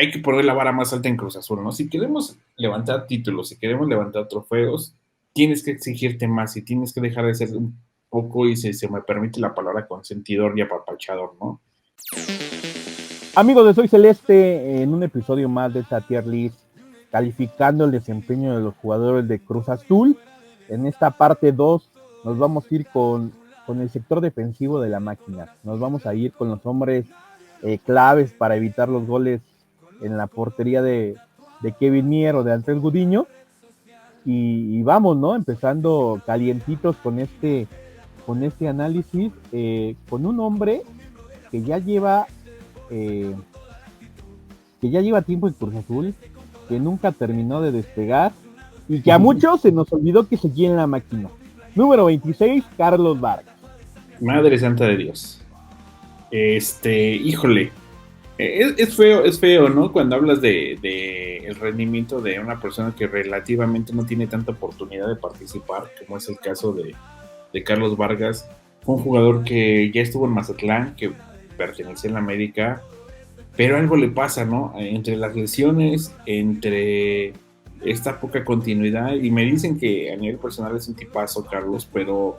hay que poner la vara más alta en Cruz Azul, ¿no? Si queremos levantar títulos, si queremos levantar trofeos, tienes que exigirte más y tienes que dejar de ser un poco, y si se me permite la palabra, consentidor y apapachador, ¿no? Amigos de Soy Celeste, en un episodio más de esta tier list, calificando el desempeño de los jugadores de Cruz Azul. En esta parte 2 nos vamos a ir con el sector defensivo de la máquina. Nos vamos a ir con los hombres claves para evitar los goles en la portería de Kevin Mier o de Andrés Gudiño. Y vamos, ¿no? Empezando calientitos con este análisis, con un hombre que ya lleva eh, tiempo en Cruz Azul, que nunca terminó de despegar y que a muchos se nos olvidó que seguía en la máquina. Número 26, Carlos Vargas. Madre santa de Dios. Híjole, es feo, ¿no? Cuando hablas de el rendimiento de una persona que relativamente no tiene tanta oportunidad de participar, como es el caso de Carlos Vargas. Fue un jugador que ya estuvo en Mazatlán, que pertenecía en la América, pero algo le pasa, ¿no? Entre las lesiones, entre esta poca continuidad, y me dicen que a nivel personal es un tipazo, Carlos, pero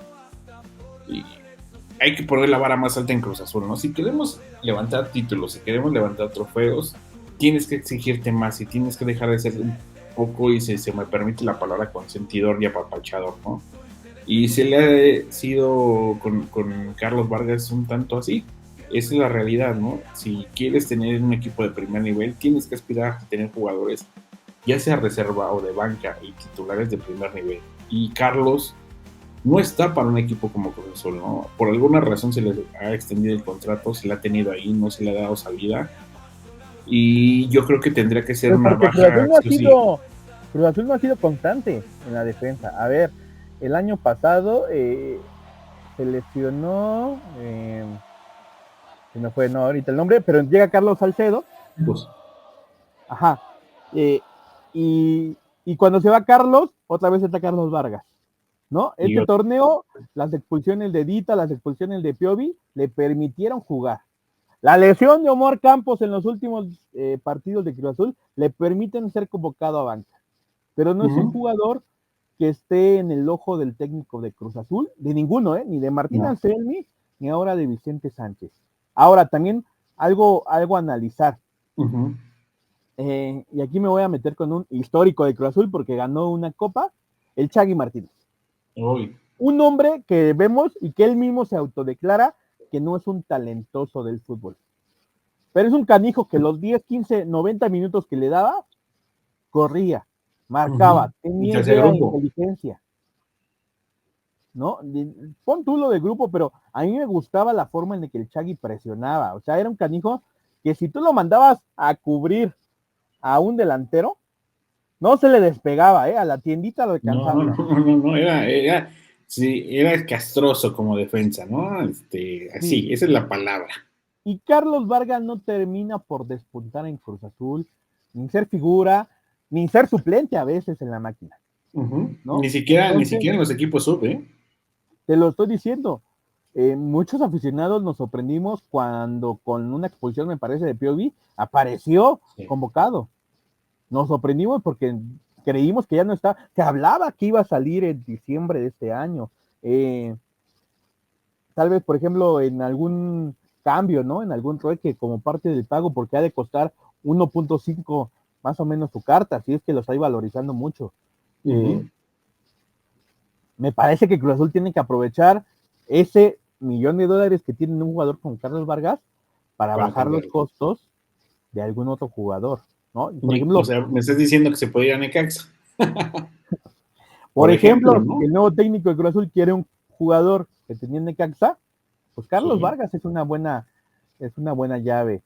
hay que poner la vara más alta en Cruz Azul, ¿no? Si queremos levantar títulos, si queremos levantar trofeos, tienes que exigirte más y tienes que dejar de ser un poco, y si se me permite la palabra, consentidor y apapachador, ¿no? Y se le ha sido con Carlos Vargas un tanto así. Esa es la realidad, ¿no? Si quieres tener un equipo de primer nivel, tienes que aspirar a tener jugadores, ya sea reserva o de banca, y titulares de primer nivel. Y Carlos no está para un equipo como Cruz Azul, ¿no? Por alguna razón se le ha extendido el contrato, se le ha tenido ahí, no se le ha dado salida. Y yo creo que tendría que ser Pues una porque baja exclusiva. Cruz Azul no ha sido constante en la defensa. A ver, el año pasado se lesionó, se me fue, no, ahorita el nombre, pero llega Carlos Salcedo. Pues, Ajá. Eh, y, y cuando se va Carlos, otra vez está Carlos Vargas, ¿no? y Este torneo, las expulsiones de Dita, las expulsiones de Piovi, le permitieron jugar. La lesión de Omar Campos en los últimos partidos de Cruz Azul le permiten ser convocado a banca. Pero no es un jugador que esté en el ojo del técnico de Cruz Azul, de ninguno, ni de Martín no. Anselmi, ni ahora de Vicente Sánchez. Ahora, también algo a analizar. Uh-huh. Y aquí me voy a meter con un histórico de Cruz Azul porque ganó una copa, el Chagui Martínez. Uy. Un hombre que vemos y que él mismo se autodeclara que no es un talentoso del fútbol. Pero es un canijo que los 10, 15, 90 minutos que le daba, corría, Uh-huh. marcaba, Y tenía te hace idea e grupo. inteligencia, ¿no? Pon tú lo de grupo, pero a mí me gustaba la forma en la que el Chagui presionaba. O sea, era un canijo que si tú lo mandabas a cubrir a un delantero, no se le despegaba, a la tiendita lo No, alcanzaba. no, sí, era castroso como defensa, ¿no? Sí. Así, esa es la palabra. Y Carlos Vargas no termina por despuntar en Cruz Azul, ni ser figura, ni ser suplente a veces en la máquina, Uh-huh. ¿no? Ni Entonces, siquiera en los equipos sub, ¿eh? te lo estoy diciendo. Muchos aficionados nos sorprendimos cuando con una expulsión, me parece, de Piovi, apareció Sí. convocado. Nos sorprendimos porque creímos que ya no estaba, se hablaba que iba a salir en diciembre de este año. Tal vez, por ejemplo, en algún cambio, ¿no? En algún trueque como parte del pago, porque ha de costar 1.5 más o menos su carta, así es que lo está valorizando mucho. Uh-huh. Me parece que Cruz Azul tiene que aprovechar ese $1,000,000 que tiene un jugador como Carlos Vargas para Para bajar los cambiarlo. costos de algún otro jugador, ¿no? O sea, me estás diciendo que se podría ir a Necaxa, Por por ejemplo, ejemplo, si ¿no? el nuevo técnico de Cruz Azul quiere un jugador que tenía en Necaxa, pues Carlos Sí. Vargas es una buena llave.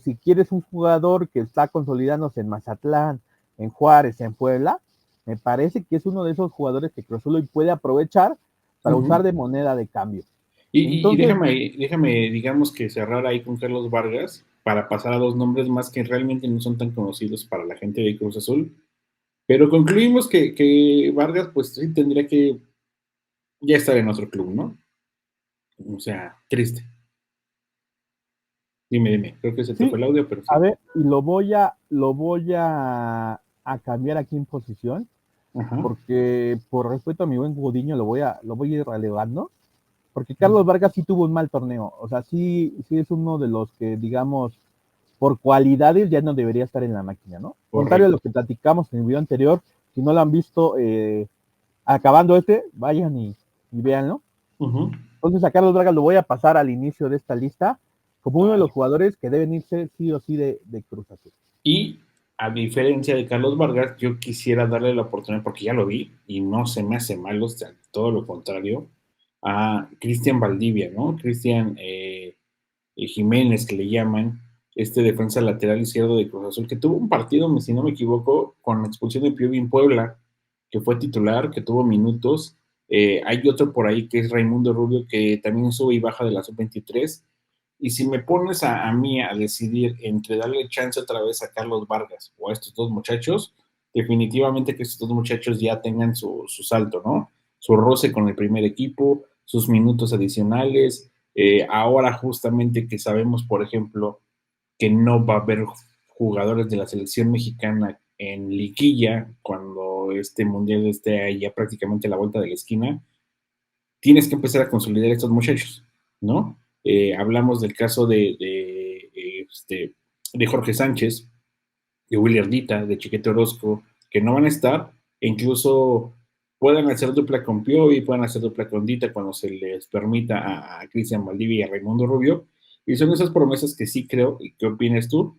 Si quieres un jugador que está consolidándose en Mazatlán, en Juárez, en Puebla, me parece que es uno de esos jugadores que Cruz Azul puede aprovechar para usar Uh-huh. de moneda de cambio. Y Entonces, déjame, digamos que cerrar ahí con Carlos Vargas para pasar a dos nombres más que realmente no son tan conocidos para la gente de Cruz Azul. Pero concluimos que Vargas, pues sí tendría que ya estar en otro club, ¿no? O sea, triste. Dime, creo que se te Sí, fue el audio, pero a sí. ver, y a cambiar aquí en posición, Ajá. porque por respeto a mi buen Gudiño lo voy a ir relevando, porque Carlos Vargas sí tuvo un mal torneo, o sea, sí es uno de los que, digamos, por cualidades ya no debería estar en la máquina, ¿no? Contrario a lo Correcto. que platicamos en el video anterior, si no lo han visto, acabando vayan y véanlo. Ujú. Entonces a Carlos Vargas lo voy a pasar al inicio de esta lista como uno de los jugadores que deben irse sí o sí de Cruz Azul. Y a diferencia de Carlos Vargas, yo quisiera darle la oportunidad, porque ya lo vi y no se me hace malo, o sea, todo lo contrario, a Cristian Valdivia, ¿no? Cristian Jiménez, que le llaman, este defensa lateral izquierdo de Cruz Azul, que tuvo un partido, si no me equivoco, con la expulsión de Piovi en Puebla, que fue titular, que tuvo minutos. Hay otro por ahí que es Raimundo Rubio, que también sube y baja de la sub-23. Y si me pones a mí a decidir entre darle chance otra vez a Carlos Vargas o a estos dos muchachos, definitivamente que estos dos muchachos ya tengan su salto, ¿no? Su roce con el primer equipo, sus minutos adicionales. Ahora justamente que sabemos, por ejemplo, que no va a haber jugadores de la selección mexicana en liguilla cuando este mundial esté ahí ya prácticamente a la vuelta de la esquina, tienes que empezar a consolidar a estos muchachos, ¿no? Hablamos del caso de Jorge Sánchez, de William Dita, de Chiquete Orozco, que no van a estar, e incluso puedan hacer dupla con Piovi, puedan hacer dupla con Dita cuando se les permita a Cristian Valdivia y a Raimundo Rubio, y son esas promesas que sí creo, y qué opinas tú,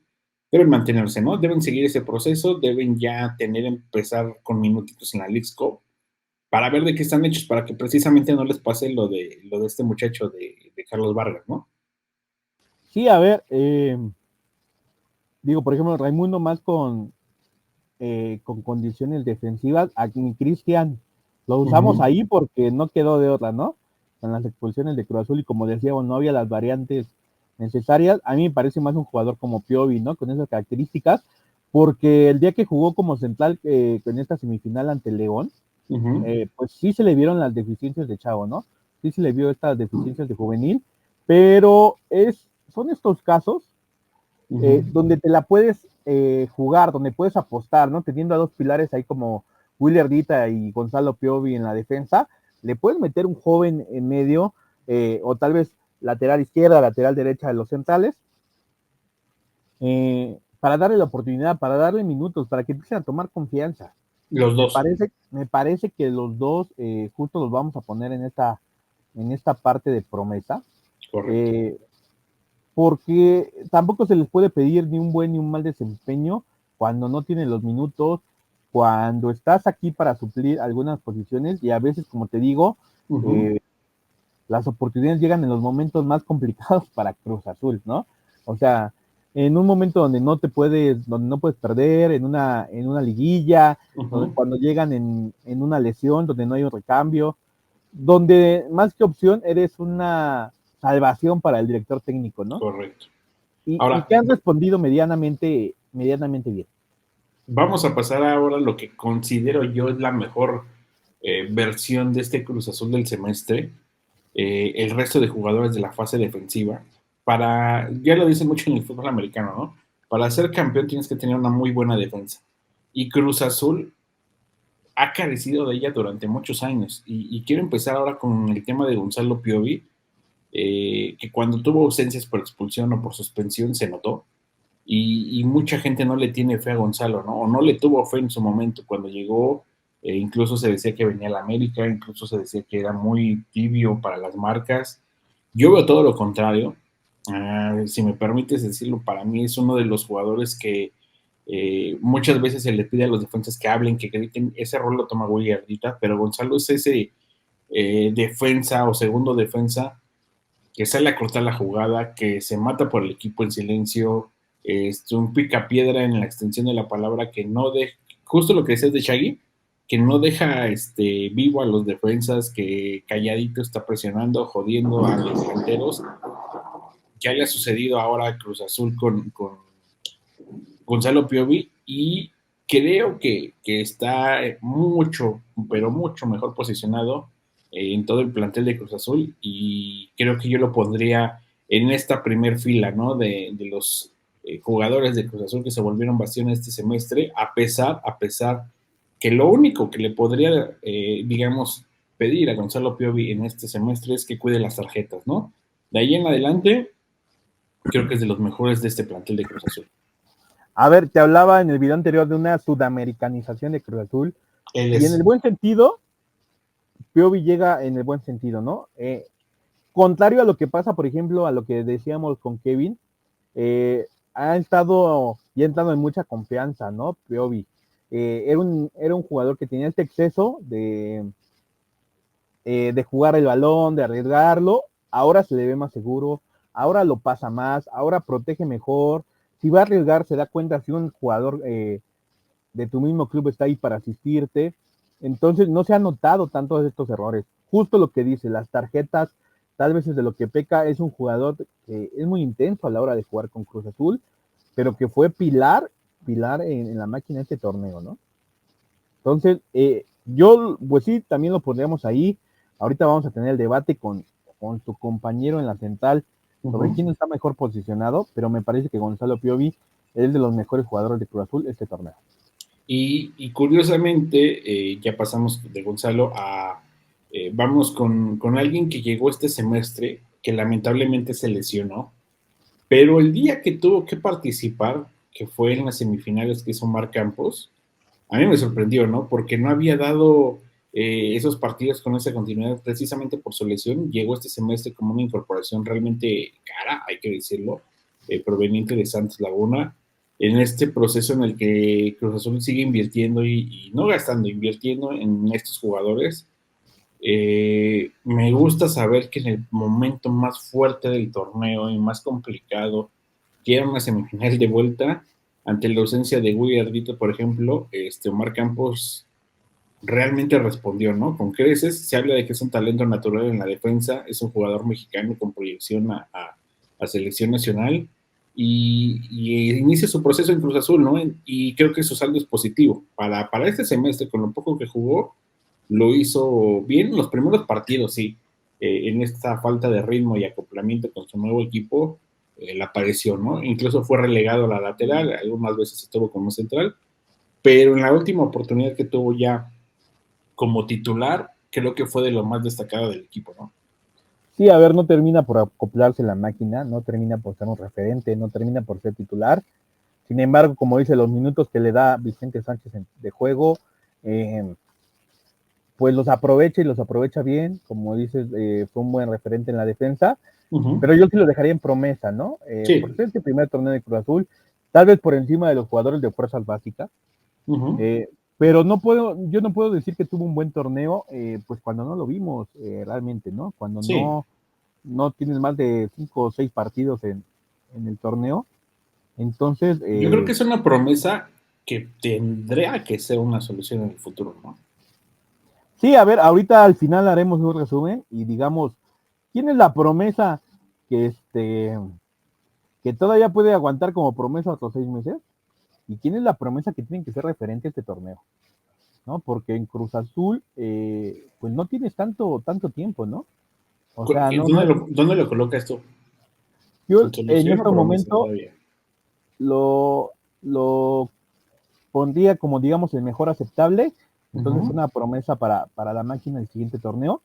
deben mantenerse, ¿no? Deben seguir ese proceso, deben ya empezar con minutitos en la Leagues Cup, para ver de qué están hechos, para que precisamente no les pase lo de este muchacho de Carlos Vargas, ¿no? Sí, a ver, digo, por ejemplo, Raimundo más con condiciones defensivas, aquí Cristian lo usamos Uh-huh. ahí porque no quedó de otra, ¿no? Con las expulsiones de Cruz Azul y como decíamos, no había las variantes necesarias. A mí me parece más un jugador como Piovi, ¿no? Con esas características, porque el día que jugó como central en esta semifinal ante León, Uh-huh. pues sí se le vieron las deficiencias de Chavo, ¿no? Sí se le vio estas deficiencias de juvenil, pero son estos casos Uh-huh. donde te la puedes jugar, donde puedes apostar, ¿no? Teniendo a dos pilares ahí como William Dita y Gonzalo Piovi en la defensa, le puedes meter un joven en medio, o tal vez lateral izquierda, lateral derecha de los centrales, para darle la oportunidad, para darle minutos, para que empiecen a tomar confianza. Los dos, Me parece que los dos justo los vamos a poner en esta parte de promesa. correcto. Eh, Porque tampoco se les puede pedir ni un buen ni un mal desempeño cuando no tienen los minutos, cuando estás aquí para suplir algunas posiciones y a veces, como te digo, Uh-huh. eh, las oportunidades llegan en los momentos más complicados para Cruz Azul, ¿no? O sea, en un momento donde no puedes perder, en una liguilla, donde, Uh-huh. cuando llegan en una lesión, donde no hay un recambio, donde más que opción eres una salvación para el director técnico, ¿no? Correcto. Y Ahora, que han respondido medianamente bien. vamos a pasar ahora a lo que considero yo es la mejor versión de este Cruz Azul del semestre. El resto de jugadores de la fase defensiva. Ya lo dicen mucho en el fútbol americano, ¿no? Para ser campeón tienes que tener una muy buena defensa. Y Cruz Azul ha carecido de ella durante muchos años. Y quiero empezar ahora con el tema de Gonzalo Piovi, que cuando tuvo ausencias por expulsión o por suspensión se notó. Y mucha gente no le tiene fe a Gonzalo, ¿no? O no le tuvo fe en su momento cuando llegó. Incluso se decía que venía a la América, incluso se decía que era muy tibio para las marcas. Yo veo todo lo contrario. Si me permites decirlo, para mí es uno de los jugadores que muchas veces se le pide a los defensas que hablen, que griten. Ese rol lo toma Willy Ardita, pero Gonzalo es ese defensa o segundo defensa que sale a cortar la jugada, que se mata por el equipo en silencio, un picapiedra en la extensión de la palabra que no deja, justo lo que decías de Shaggy, que no deja vivo a los defensas, que calladito está presionando, jodiendo a los delanteros. Ya le ha sucedido ahora a Cruz Azul con Gonzalo Piovi y creo que está mucho, pero mucho mejor posicionado en todo el plantel de Cruz Azul y creo que yo lo pondría en esta primer fila, ¿no? De los jugadores de Cruz Azul que se volvieron bastión este semestre, a pesar que lo único que le podría, digamos, pedir a Gonzalo Piovi en este semestre es que cuide las tarjetas, ¿no? De ahí en adelante, creo que es de los mejores de este plantel de Cruz Azul. A ver, te hablaba en el video anterior de una sudamericanización de Cruz Azul, y en el buen sentido, Piovi llega en el buen sentido, ¿no? Contrario a lo que pasa, por ejemplo, a lo que decíamos con Kevin, ha estado y ha entrado en mucha confianza, ¿no? Piovi. Era un jugador que tenía este exceso de jugar el balón, de arriesgarlo. Ahora se le ve más seguro, ahora lo pasa más, ahora protege mejor. Si va a arriesgar, se da cuenta si un jugador de tu mismo club está ahí para asistirte. Entonces no se han notado tantos de estos errores. Justo lo que dice, las tarjetas, tal vez es de lo que peca, es un jugador que es muy intenso a la hora de jugar con Cruz Azul, pero que fue pilar en la máquina de este torneo, ¿no? Entonces, yo, pues sí, también lo pondríamos ahí. Ahorita vamos a tener el debate con tu compañero en la central sobre quién está mejor posicionado, pero me parece que Gonzalo Piovi es de los mejores jugadores de Cruz Azul este torneo. Y curiosamente, ya pasamos de Gonzalo a, vamos con alguien que llegó este semestre, que lamentablemente se lesionó, pero el día que tuvo que participar, que fue en las semifinales que hizo Omar Campos, a mí me sorprendió, ¿no? Porque no había dado esos partidos con esa continuidad precisamente por su lesión. Llegó este semestre como una incorporación realmente cara, hay que decirlo, proveniente de Santos Laguna, en este proceso en el que Cruz Azul sigue invirtiendo y no gastando, invirtiendo en estos jugadores. Me gusta saber que en el momento más fuerte del torneo y más complicado, que era una semifinal de vuelta, ante la ausencia de Willy Ardito, por ejemplo, Omar Campos realmente respondió, ¿no? Con creces, se habla de que es un talento natural en la defensa, es un jugador mexicano con proyección a selección nacional y inicia su proceso en Cruz Azul, ¿no? Y creo que su saldo es positivo. Para este semestre, con lo poco que jugó, lo hizo bien los primeros partidos, sí. En esta falta de ritmo y acoplamiento con su nuevo equipo, le apareció, ¿no? Incluso fue relegado a la lateral, algunas veces estuvo como central, pero en la última oportunidad que tuvo ya como titular, creo que fue de lo más destacado del equipo, ¿no? Sí, a ver, no termina por acoplarse la máquina, no termina por ser un referente, no termina por ser titular. Sin embargo, como dice, los minutos que le da Vicente Sánchez de juego, pues los aprovecha y los aprovecha bien. Como dices, fue un buen referente en la defensa, pero yo sí lo dejaría en promesa, ¿no? Sí. Por ser este primer torneo de Cruz Azul, tal vez por encima de los jugadores de fuerzas básicas, pero yo no puedo decir que tuvo un buen torneo, pues cuando no lo vimos realmente, ¿no? Cuando Sí. no tienes más de 5 o 6 partidos en el torneo. Entonces, yo creo que es una promesa que tendría que ser una solución en el futuro, ¿no? Sí, a ver, ahorita al final haremos un resumen y digamos, ¿quién es la promesa que que todavía puede aguantar como promesa otros 6 meses? ¿Y quién es la promesa que tiene que ser referente a este torneo? ¿No? Porque en Cruz Azul, pues no tienes tanto tiempo, ¿no? O sea, ¿Dónde lo colocas tú? yo en ¿Solución o este promesa momento todavía? lo pondría como, digamos, el mejor aceptable. Entonces, una promesa para la máquina el siguiente torneo,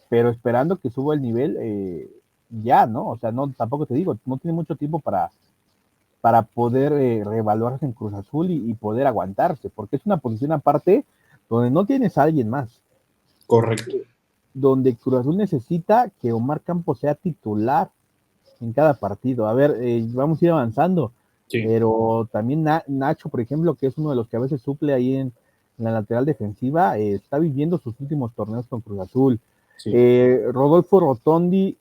pero esperando que suba el nivel ya, ¿no? O sea, no, tampoco te digo, no tiene mucho tiempo para poder reevaluarse en Cruz Azul y poder aguantarse, porque es una posición aparte donde no tienes a alguien más. Correcto. Donde Cruz Azul necesita que Omar Campos sea titular en cada partido. A ver, vamos a ir avanzando. Sí. Pero también Nacho, por ejemplo, que es uno de los que a veces suple ahí en la lateral defensiva, está viviendo sus últimos torneos con Cruz Azul. Sí. Rodolfo Rotondi,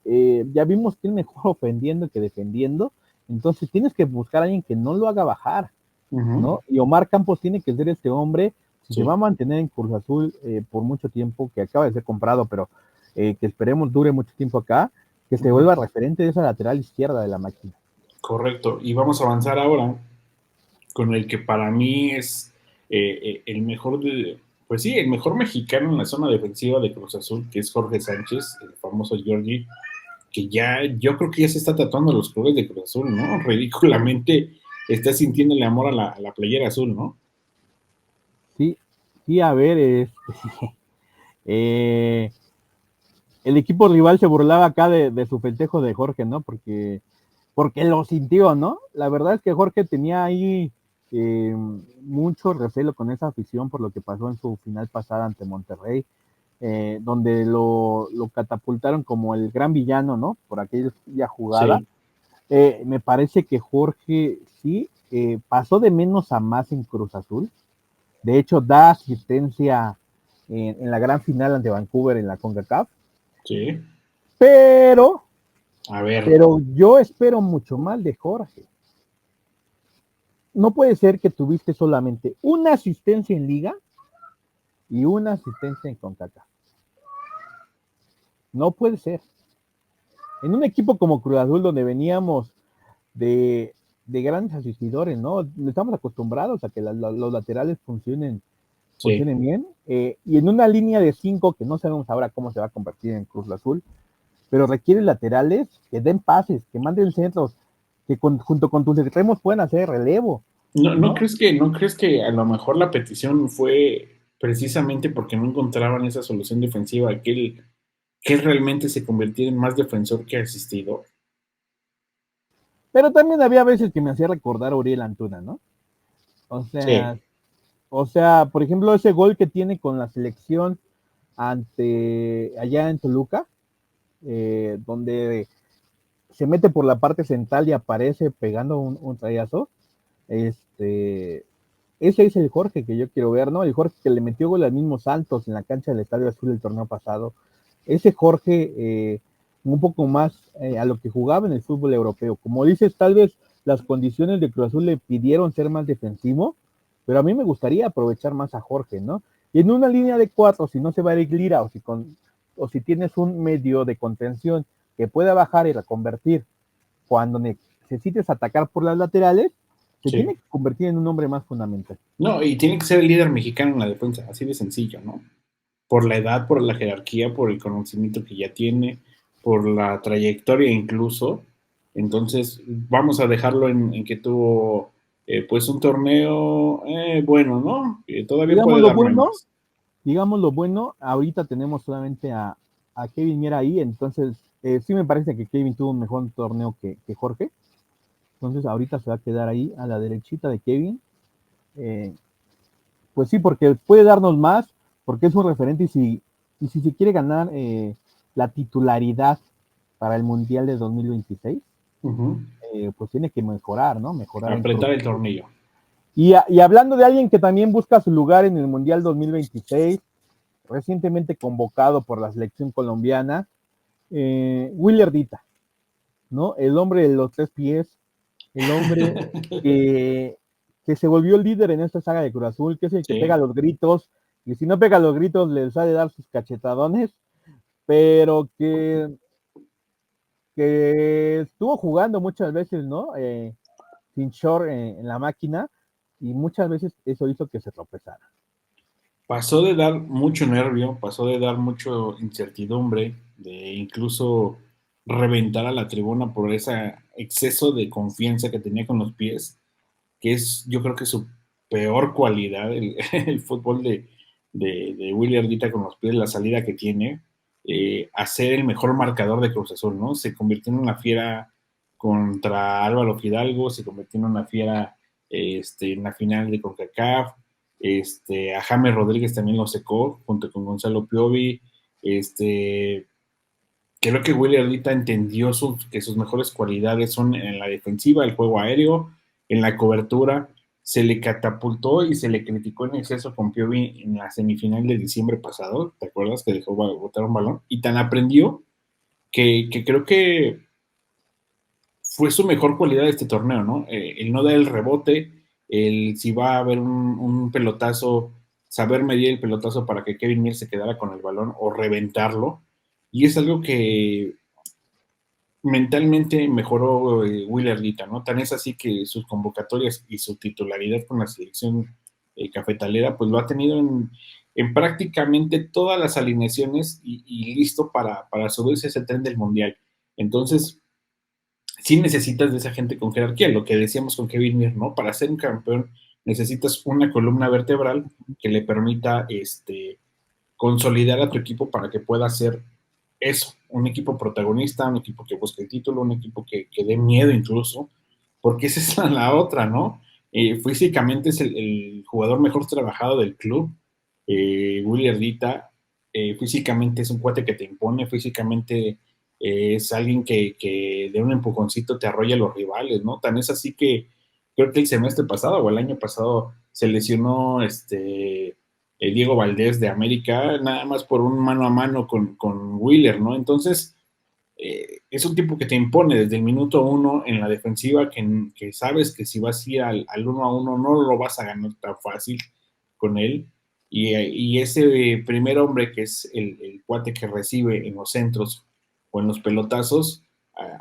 ya vimos que es mejor ofendiendo que defendiendo, entonces tienes que buscar a alguien que no lo haga bajar, ¿no? Y Omar Campos tiene que ser este hombre, si se va a mantener en Cruz Azul por mucho tiempo, que acaba de ser comprado, pero que esperemos dure mucho tiempo acá, que se vuelva referente de esa lateral izquierda de la máquina. Correcto, y vamos a avanzar ahora con el que para mí es el mejor, pues sí, el mejor mexicano en la zona defensiva de Cruz Azul, que es Jorge Sánchez, el famoso Georgie, que ya, yo creo que ya se está tatuando los colores de Cruz Azul, ¿no? Ridículamente está sintiéndole amor a la playera azul, ¿no? Sí, sí, a ver, eh, el equipo rival se burlaba acá de su festejo de Jorge, ¿no? Porque lo sintió, ¿no? La verdad es que Jorge tenía ahí mucho recelo con esa afición por lo que pasó en su final pasada ante Monterrey, donde lo catapultaron como el gran villano, ¿no? Por aquella jugada. Sí. Me parece que Jorge sí pasó de menos a más en Cruz Azul. De hecho, da asistencia en la gran final ante Vancouver en la CONCACAF. Sí. Pero, A ver, pero yo espero mucho más de Jorge. No puede ser que tuviste solamente una asistencia en liga y una asistencia en CONCACAF. No puede ser. En un equipo como Cruz Azul, donde veníamos de, de grandes asistidores, ¿no? Estamos acostumbrados a que los laterales sí. funcionen bien. Y en una línea de 5 que no sabemos ahora cómo se va a convertir en Cruz Azul, pero requiere laterales que den pases, que manden centros, que junto con tus extremos puedan hacer relevo, ¿no? No crees que a lo mejor la petición fue precisamente porque no encontraban esa solución defensiva, que él realmente se convirtiera en más defensor que asistidor? Pero también había veces que me hacía recordar a Uriel Antuna, ¿no? O Sí, sea, por ejemplo, ese gol que tiene con la selección ante allá en Toluca, donde se mete por la parte central y aparece pegando un trayazo. Este, ese es el Jorge que yo quiero ver, ¿no? El Jorge que le metió gol al mismo Santos en la cancha del Estadio Azul el torneo pasado. Ese Jorge un poco más a lo que jugaba en el fútbol europeo. Como dices, tal vez las condiciones de Cruz Azul le pidieron ser más defensivo, pero a mí me gustaría aprovechar más a Jorge, ¿no? Y en una línea de 4, si no se va Eric Lira o si tienes un medio de contención que pueda bajar y reconvertir cuando necesites atacar por las laterales, se tiene sí. que convertir en un hombre más fundamental. No, y tiene que ser el líder mexicano en la defensa, así de sencillo, ¿no? Por la edad, por la jerarquía, por el conocimiento que ya tiene, por la trayectoria incluso. Entonces, vamos a dejarlo en que tuvo pues un torneo bueno, ¿no? Todavía Digamos puede lo darme bueno, más. digamos lo bueno, ahorita tenemos solamente a Kevin Miera ahí, entonces sí me parece que Kevin tuvo un mejor torneo que Jorge, entonces ahorita se va a quedar ahí a la derechita de Kevin, eh, pues sí, porque puede darnos más, porque es un referente y si se quiere ganar la titularidad para el Mundial de 2026, Ujú. pues tiene que mejorar, ¿no? Mejorar en Cruz Apretar el Azul. tornillo. Y hablando de alguien que también busca su lugar en el Mundial 2026, recientemente convocado por la selección colombiana, Willer Dita, ¿no? El hombre de los 3 pies, el hombre que, que se volvió el líder en esta saga de Cruz Azul, que es el que pega Sí. los gritos, y si no pega los gritos les ha de dar sus cachetadones, pero que estuvo jugando muchas veces, ¿no? Sin short en la máquina, y muchas veces eso hizo que se tropezara. Pasó de dar mucho nervio, pasó de dar mucho incertidumbre, de incluso reventar a la tribuna por ese exceso de confianza que tenía con los pies, que es yo creo que su peor cualidad, el fútbol de Willy Ardita con los pies, la salida que tiene, a ser el mejor marcador de Cruz Azul, ¿no? Se convirtió en una fiera contra Álvaro Fidalgo, se convirtió en una fiera en la final de CONCACAF, a James Rodríguez también lo secó, junto con Gonzalo Piovi, creo que Willy Ardita entendió que sus mejores cualidades son en la defensiva, el juego aéreo, en la cobertura. Se le catapultó y se le criticó en exceso con Piovi en la semifinal de diciembre pasado. ¿Te acuerdas que dejó botar un balón? Y tan aprendió que creo que fue su mejor cualidad de este torneo, ¿no? El no dar el rebote, el si va a haber un pelotazo, saber medir el pelotazo para que Kevin Mir se quedara con el balón o reventarlo. Y es algo que mentalmente mejoró Will Ardita, ¿no? Tan es así que sus convocatorias y su titularidad con la selección cafetalera, pues lo ha tenido en prácticamente todas las alineaciones y listo para subirse ese tren del Mundial. Entonces, sí necesitas de esa gente con jerarquía, lo que decíamos con Kevin Mir, ¿no? Para ser un campeón necesitas una columna vertebral que le permita consolidar a tu equipo para que pueda ser eso, un equipo protagonista, un equipo que busque el título, un equipo que dé miedo incluso, porque esa es la otra, ¿no? Físicamente es el jugador mejor trabajado del club, Willy Ardita, físicamente es un cuate que te impone, físicamente es alguien que de un empujoncito te arrolla a los rivales, ¿no? Tan es así que creo que el semestre pasado o el año pasado se lesionó Diego Valdés de América, nada más por un mano a mano con Wheeler, ¿no? Entonces, es un tipo que te impone desde el minuto uno en la defensiva, que sabes que si vas a ir al uno a uno no lo vas a ganar tan fácil con él. Y ese primer hombre que es el cuate que recibe en los centros o en los pelotazos,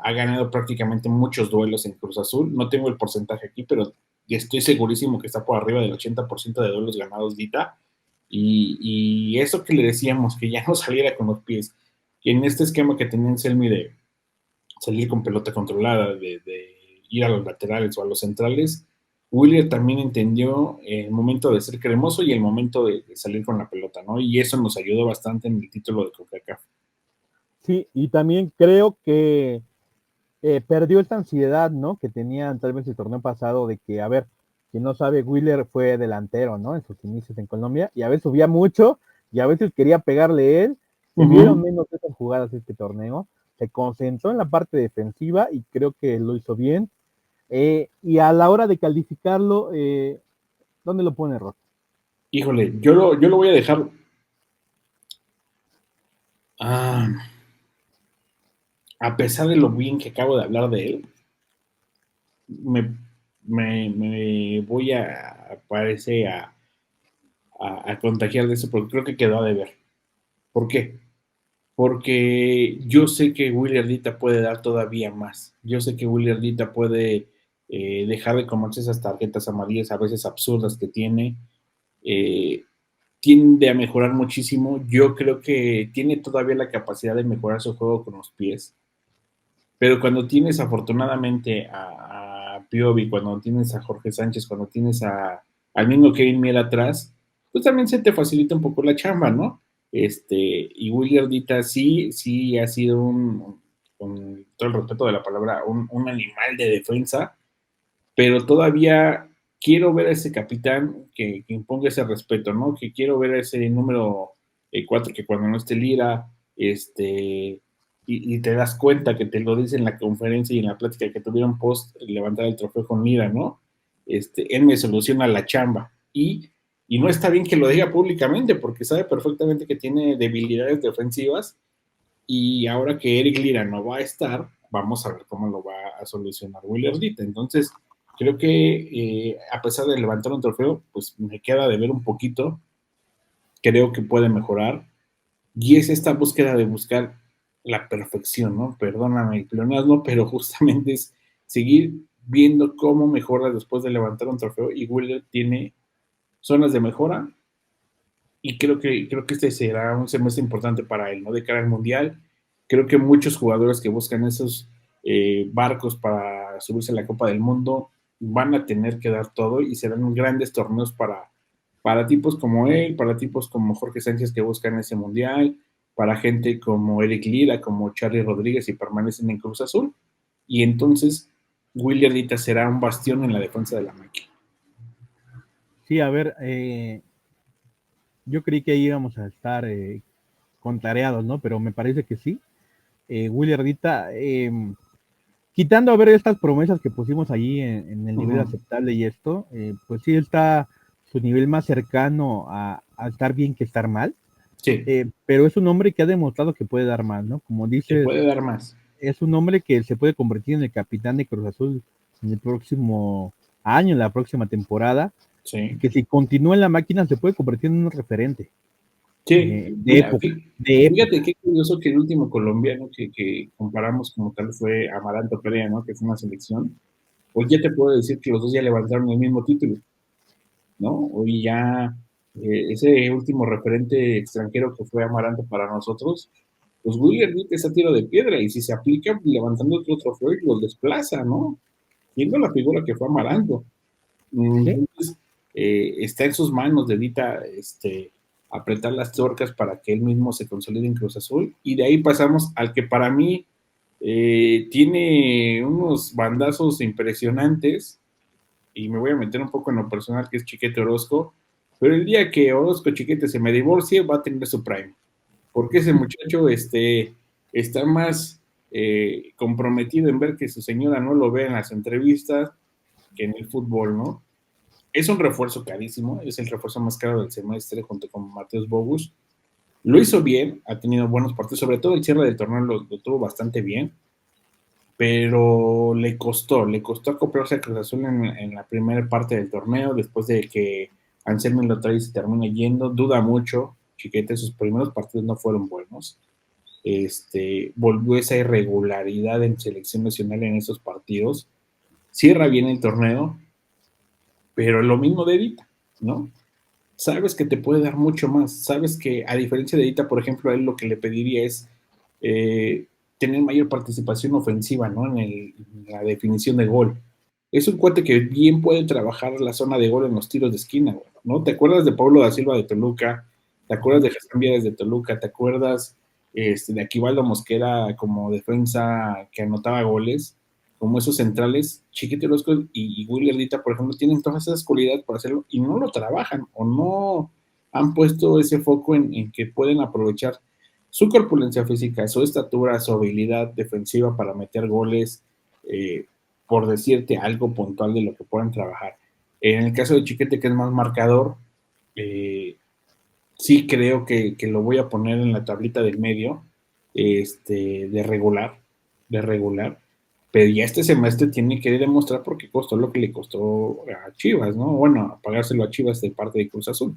ha ganado prácticamente muchos duelos en Cruz Azul. No tengo el porcentaje aquí, pero estoy segurísimo que está por arriba del 80% de duelos ganados Dita. Y eso que le decíamos, que ya no saliera con los pies, que en este esquema que tenía Selmi de salir con pelota controlada, de ir a los laterales o a los centrales, Willier también entendió el momento de ser cremoso y el momento de salir con la pelota, ¿no? Y eso nos ayudó bastante en el título de CONCACAF. Sí, y también creo que perdió esta ansiedad, ¿no? Que tenían tal vez el torneo pasado de que, a ver, quien no sabe, Wheeler fue delantero, ¿no? En sus inicios en Colombia, y a veces subía mucho, y a veces quería pegarle él. Se vieron menos esas jugadas este torneo. Se concentró en la parte defensiva y creo que lo hizo bien. Y a la hora de calificarlo, ¿dónde lo pone Ross? Híjole, yo lo voy a dejar. Ah, a pesar de lo bien que acabo de hablar de él, me, me voy a, parece, a contagiar de eso porque creo que quedó a deber. ¿Por qué? Porque yo sé que Willy Ardita puede dar todavía más. Yo sé que Willy Ardita puede dejar de comerse esas tarjetas amarillas a veces absurdas que tiene. Eh, Tiende a mejorar muchísimo. Yo creo que tiene todavía la capacidad de mejorar su juego con los pies. Pero cuando tienes afortunadamente a Piovi, cuando tienes a Jorge Sánchez, cuando tienes al mismo Kevin Miel atrás, pues también se te facilita un poco la chamba, ¿no? Y Willy Ardita sí ha sido con todo el respeto de la palabra, un animal de defensa, pero todavía quiero ver a ese capitán que imponga ese respeto, ¿no? Que quiero ver a ese número 4 que cuando no esté Lira, y te das cuenta que te lo dice en la conferencia y en la plática que tuvieron post levantar el trofeo con Lira, ¿no? Él me soluciona la chamba y no está bien que lo diga públicamente porque sabe perfectamente que tiene debilidades defensivas y ahora que Eric Lira no va a estar, vamos a ver cómo lo va a solucionar Willardita. Entonces, creo que a pesar de levantar un trofeo, pues me queda de ver un poquito. Creo que puede mejorar. Y es esta búsqueda de buscar la perfección, ¿no? Perdóname el pleonasmo, pero justamente es seguir viendo cómo mejora después de levantar un trofeo. Y Willard tiene zonas de mejora y creo que este será un semestre importante para él, ¿no? De cara al Mundial. Creo que muchos jugadores que buscan esos barcos para subirse a la Copa del Mundo van a tener que dar todo y serán grandes torneos para tipos como él, para tipos como Jorge Sánchez que buscan ese Mundial, para gente como Eric Lira, como Charlie Rodríguez y permanecen en Cruz Azul. Y entonces William Dita será un bastión en la defensa de la máquina. Sí, a ver, yo creí que íbamos a estar contrariados, ¿no? Pero me parece que sí. Willy Ardita, quitando a ver estas promesas que pusimos allí en el nivel aceptable y esto, pues sí está su nivel más cercano a estar bien que estar mal. Sí, Pero es un hombre que ha demostrado que puede dar más, ¿no? Como que dices, puede dar más. es un hombre que se puede convertir en el capitán de Cruz Azul en el próximo año, en la próxima temporada, y Sí. que si continúa en la máquina se puede convertir en un referente Sí, de mira, época, de fíjate época. qué curioso que el último colombiano que comparamos como tal fue Amaranto Perea, ¿no? Que fue una selección. Hoy ya te puedo decir que los dos ya levantaron el mismo título, ¿no? Hoy ya ese último referente extranjero que fue Amaranto para nosotros, pues Willer es a tiro de piedra, y si se aplica levantando otro trofeo y los desplaza, ¿no? Siendo la figura que fue Amaranto. Sí. Entonces, está en sus manos de Dita apretar las tuercas para que él mismo se consolide en Cruz Azul, y de ahí pasamos al que para mí tiene unos bandazos impresionantes, y me voy a meter un poco en lo personal, que es Chiquete Orozco, pero el día que Orozco Chiquete se me divorcie va a tener su prime, porque ese muchacho está más comprometido en ver que su señora no lo vea en las entrevistas que en el fútbol, ¿no? Es un refuerzo carísimo, es el refuerzo más caro del semestre junto con Mateus Bogus. Lo hizo bien, ha tenido buenos partidos, sobre todo el cierre del torneo lo tuvo bastante bien, pero le costó acoplarse a Cruz Azul en la primera parte del torneo, después de que Anselmo lo trae y se termina yendo, duda mucho, Chiquete, sus primeros partidos no fueron buenos, volvió esa irregularidad en selección nacional en esos partidos, cierra bien el torneo, pero lo mismo de Edita, ¿no? Sabes que te puede dar mucho más, sabes que a diferencia de Edita, por ejemplo, a él lo que le pediría es eh, tener mayor participación ofensiva, ¿no? En la definición de gol. Es un cuate que bien puede trabajar la zona de gol en los tiros de esquina, ¿no? ¿Te acuerdas de Pablo da Silva de Toluca? ¿Te acuerdas de Jesús Vieres de Toluca? ¿Te acuerdas de Aquivaldo Mosquera como defensa que anotaba goles? Como esos centrales, Chiquete Orozco y Willy Dita, por ejemplo, tienen todas esas cualidades para hacerlo y no lo trabajan o no han puesto ese foco en que pueden aprovechar su corpulencia física, su estatura, su habilidad defensiva para meter goles, eh, por decirte algo puntual de lo que puedan trabajar. En el caso de Chiquete, que es más marcador, eh, sí creo que lo voy a poner en la tablita del medio, de regular, de regular, pero ya este semestre tiene que demostrar por qué costó lo que le costó a Chivas, ¿no? Bueno, pagárselo a Chivas de parte de Cruz Azul.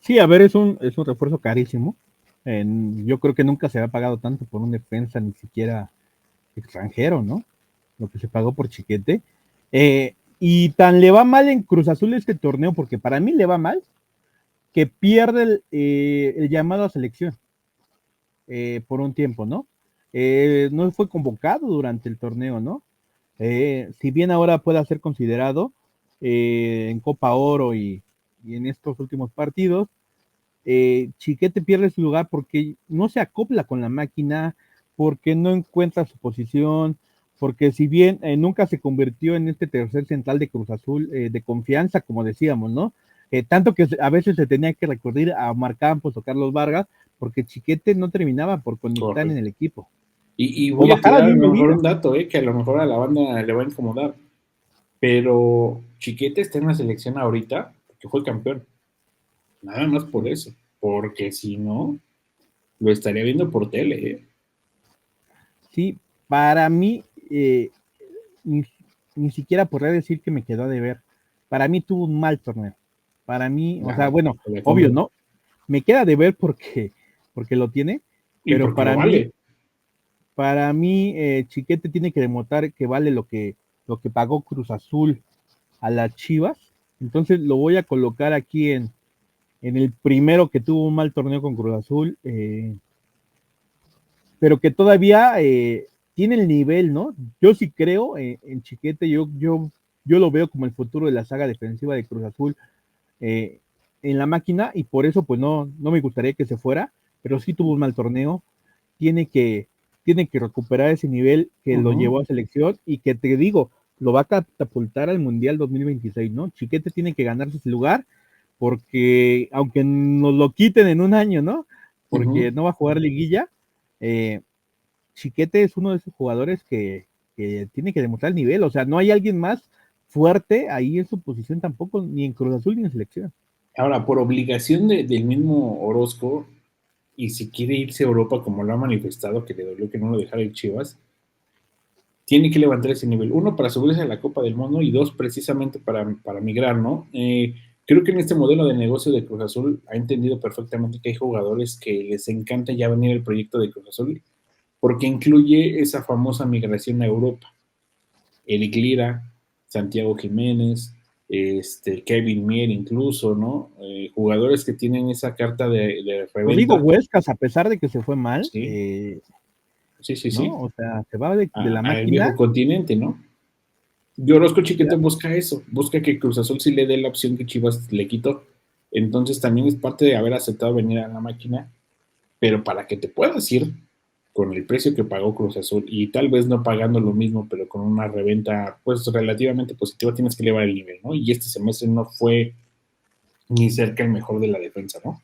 Sí, a ver, es un refuerzo carísimo. Yo creo que nunca se ha pagado tanto por un defensa, ni siquiera extranjero, ¿no? Lo que se pagó por Chiquete. Y tan le va mal en Cruz Azul este torneo, porque para mí le va mal, que pierde el llamado a selección por un tiempo, ¿no? No fue convocado durante el torneo, ¿no? Si bien ahora pueda ser considerado en Copa Oro y en estos últimos partidos, Chiquete pierde su lugar porque no se acopla con la máquina, porque no encuentra su posición, porque si bien nunca se convirtió en este tercer central de Cruz Azul de confianza, como decíamos, ¿no? Tanto que a veces se tenía que recurrir a Omar Campos o Carlos Vargas, porque Chiquete no terminaba por conectar en Correcto. el equipo. Y O voy a bajar tirar al a lo mismo mejor Lira. un dato, que a lo mejor a la banda le va a incomodar, pero Chiquete está en la selección ahorita porque fue campeón. Nada más por eso, porque si no, lo estaría viendo por tele, ¿eh? Sí, para mí, ni, ni siquiera podría decir que me quedó de ver. Para mí tuvo un mal torneo. Para mí, o sea, Nada, bueno, te la obvio, compro. ¿no? Me queda de ver porque lo tiene, Y pero porque lo vale. para mí, Chiquete tiene que demostrar que vale lo que pagó Cruz Azul a las Chivas. Entonces lo voy a colocar aquí en el primero que tuvo un mal torneo con Cruz Azul, pero que todavía tiene el nivel, ¿no? Yo sí creo en Chiquete, yo lo veo como el futuro de la saga defensiva de Cruz Azul eh, en la máquina y por eso pues no me gustaría que se fuera, pero sí tuvo un mal torneo, tiene que, tiene que recuperar ese nivel que lo Ujú. llevó a selección y que te digo, lo va a catapultar al Mundial 2026, ¿no? Chiquete tiene que ganarse ese lugar porque aunque nos lo quiten en un año, ¿no? Porque Ujú. no va a jugar liguilla, eh, Chiquete es uno de esos jugadores que tiene que demostrar el nivel, o sea, no hay alguien más fuerte ahí en su posición tampoco, ni en Cruz Azul ni en selección. Ahora, por obligación del mismo Orozco, y si quiere irse a Europa como lo ha manifestado, que le dolió que no lo dejara ir Chivas, tiene que levantar ese nivel. Uno, para subirse a la Copa del Mundo, y dos, precisamente para migrar, ¿no? Creo que en este modelo de negocio de Cruz Azul ha entendido perfectamente que hay jugadores que les encanta ya venir el proyecto de Cruz Azul porque incluye esa famosa migración a Europa. Eric Lira, Santiago Jiménez, Kevin Mier incluso, ¿no? jugadores que tienen esa carta de Rodrigo reventa. Huescas, a pesar de que se fue mal, Sí, sí, sí, ¿no? sí. O sea, se va de la Al viejo máquina. continente, ¿no? Yo Orozco Chiquete busca eso, busca que Cruz Azul sí le dé la opción que Chivas le quitó. Entonces también es parte de haber aceptado venir a la máquina, pero para que te puedas ir con el precio que pagó Cruz Azul y tal vez no pagando lo mismo, pero con una reventa pues relativamente positiva, tienes que elevar el nivel, ¿no? Y este semestre no fue ni cerca el mejor de la defensa, ¿no?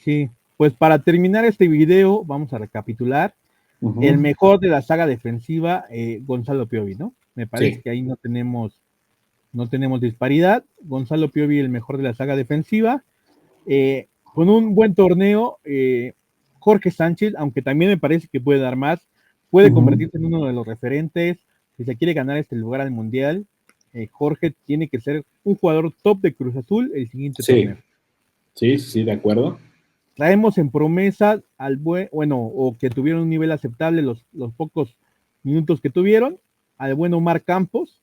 Sí, pues para terminar este video, vamos a recapitular. El Uh-huh. mejor de la saga defensiva, Gonzalo Piovi, ¿no? Me parece Sí. que ahí no tenemos disparidad. Gonzalo Piovi, el mejor de la saga defensiva. Con un buen torneo, Jorge Sánchez, aunque también me parece que puede dar más, puede Uh-huh. convertirse en uno de los referentes. Si se quiere ganar este lugar al Mundial, Jorge tiene que ser un jugador top de Cruz Azul el siguiente Sí, torneo. sí, sí, de acuerdo. Traemos en promesa o que tuvieron un nivel aceptable los pocos minutos que tuvieron, al buen Omar Campos,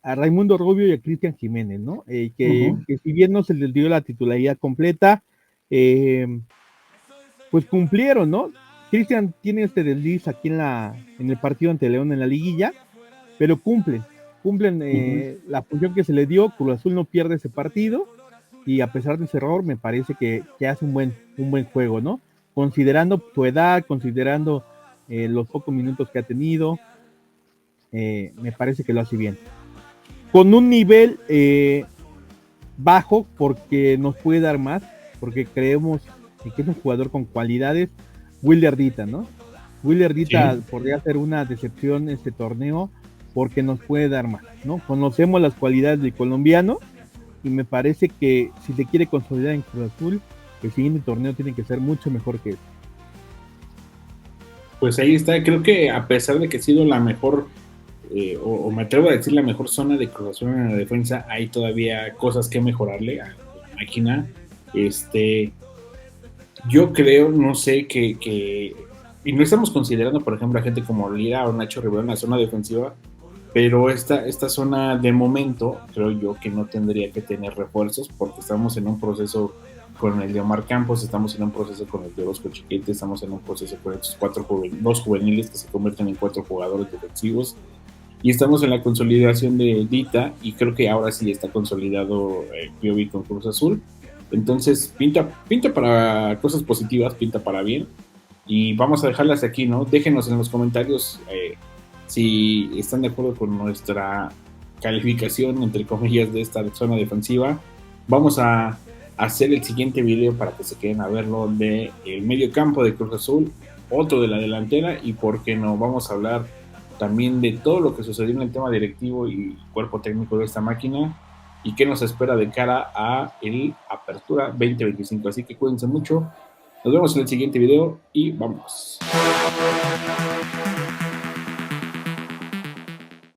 a Raimundo Rubio y a Cristian Jiménez, ¿no? Uh-huh. Que si bien no se les dio la titularidad completa, eh, pues cumplieron, ¿no? Cristian tiene este desliz aquí en el partido ante León en la liguilla, pero cumplen Uh-huh. la función que se le dio. Cruz Azul no pierde ese partido y a pesar de ese error me parece que hace un buen juego, ¿no? Considerando su edad, considerando los pocos minutos que ha tenido, me parece que lo hace bien. Con un nivel bajo porque nos puede dar más, porque creemos que es un jugador con cualidades, Wilder Dita, ¿no? Wilder Dita Sí. podría ser una decepción este torneo porque nos puede dar más, ¿no? Conocemos las cualidades del colombiano y me parece que si se quiere consolidar en Cruz Azul, el siguiente torneo tiene que ser mucho mejor que este. Pues ahí está, creo que a pesar de que ha sido la mejor, o me atrevo a decir la mejor zona de Cruz Azul en la defensa, hay todavía cosas que mejorarle a la máquina. Yo creo, no sé, y no estamos considerando, por ejemplo, a gente como Lira o Nacho Rivera en la zona defensiva, pero esta zona de momento, creo yo que no tendría que tener refuerzos porque estamos en un proceso con el de Omar Campos, estamos en un proceso con el de Orozco Chiquete, estamos en un proceso con estos dos juveniles que se convierten en 4 jugadores defensivos y estamos en la consolidación de Dita y creo que ahora sí está consolidado Piovi con Cruz Azul. Entonces pinta para cosas positivas, pinta para bien y vamos a dejarlas aquí, ¿no? Déjenos en los comentarios si están de acuerdo con nuestra calificación, entre comillas, de esta zona defensiva. Vamos a hacer el siguiente video para que se queden a verlo de el medio campo de Cruz Azul, otro de la delantera y por qué no, vamos a hablar también de todo lo que sucedió en el tema directivo y cuerpo técnico de esta máquina y qué nos espera de cara a el Apertura 2025. Así que cuídense mucho. Nos vemos en el siguiente video y vamos.